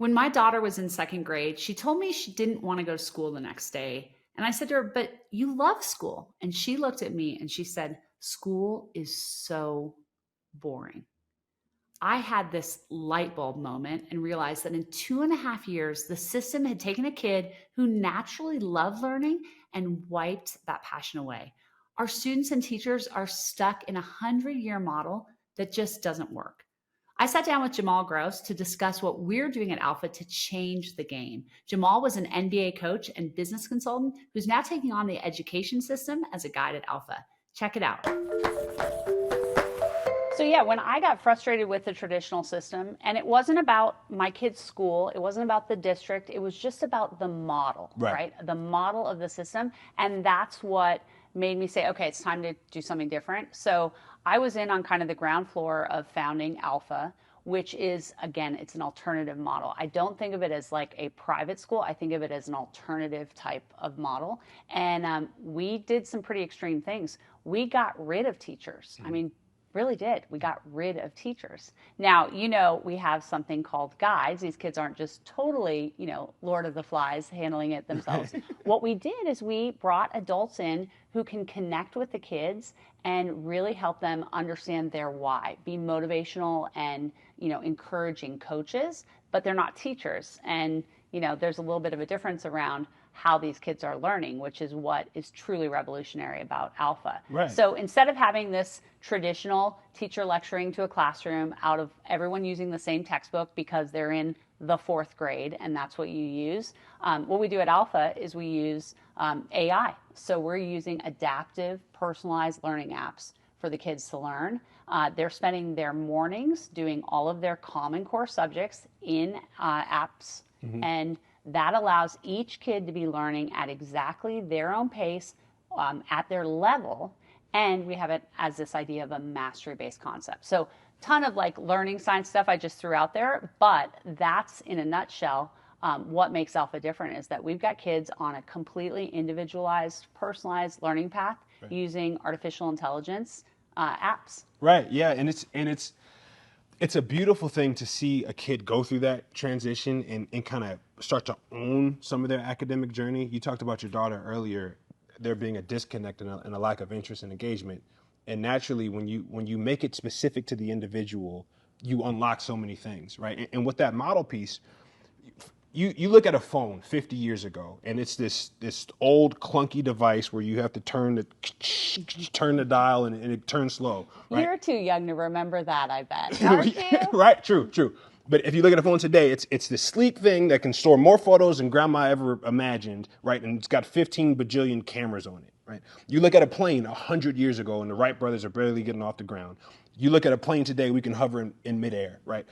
When my daughter was in second grade, she told me she didn't want to go to school the next day. And I said to her, "But you love school." And she looked at me and she said, "School is so boring." I had this light bulb moment and realized that in 2.5 years, the system had taken a kid who naturally loved learning and wiped that passion away. Our students and teachers are stuck in a 100-year model that just doesn't work. I sat down with Jamal Gross to discuss what we're doing at Alpha to change the game. Jamal was an NBA coach and business consultant who's now taking on the education system as a guide at Alpha. Check it out. So yeah, when I got frustrated with the traditional system, and it wasn't about my kid's school, it wasn't about the district, it was just about the model, right? The model of the system. And that's what made me say, okay, it's time to do something different. So I was in on kind of the ground floor of founding Alpha, which is, again, it's an alternative model. I don't think of it as like a private school. I think of it as an alternative type of model. And we did some pretty extreme things. We got rid of teachers. I mean, really did. We got rid of teachers. Now, we have something called guides. These kids aren't just totally, Lord of the Flies handling it themselves. What we did is we brought adults in who can connect with the kids and really help them understand their why, be motivational and, encouraging coaches, but they're not teachers. And, there's a little bit of a difference around how these kids are learning, which is what is truly revolutionary about Alpha. Right. So instead of having this traditional teacher lecturing to a classroom out of everyone using the same textbook because they're in the fourth grade and that's what you use, what we do at Alpha is we use AI. So we're using adaptive, personalized learning apps for the kids to learn. They're spending their mornings doing all of their Common Core subjects in apps, and that allows each kid to be learning at exactly their own pace, at their level, and we have it as this idea of a mastery-based concept. So ton of like learning science stuff I just threw out there, but that's in a nutshell what makes Alpha different is that we've got kids on a completely individualized, personalized learning path using artificial intelligence apps. Right, yeah, and it's a beautiful thing to see a kid go through that transition and kind of start to own some of their academic journey. You talked about your daughter earlier, there being a disconnect and a lack of interest and engagement. And naturally, when you make it specific to the individual, you unlock so many things, right? And with that model piece, you look at a phone 50 years ago, and it's this old clunky device where you have to turn the dial and it turns slow. Right? You're too young to remember that, I bet. Aren't you? Right, true. But if you look at a phone today, it's this sleek thing that can store more photos than grandma ever imagined, right? And it's got 15 bajillion cameras on it, right? You look at a plane 100 years ago, and the Wright brothers are barely getting off the ground. You look at a plane today, we can hover in midair, right?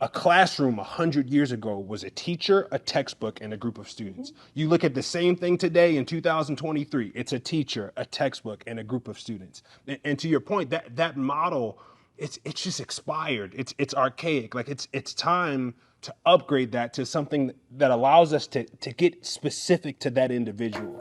A classroom 100 years ago was a teacher, a textbook, and a group of students. You look at the same thing today in 2023, it's a teacher, a textbook, and a group of students. And to your point, that model, it's just expired. It's archaic. Like it's time to upgrade that to something that allows us to get specific to that individual.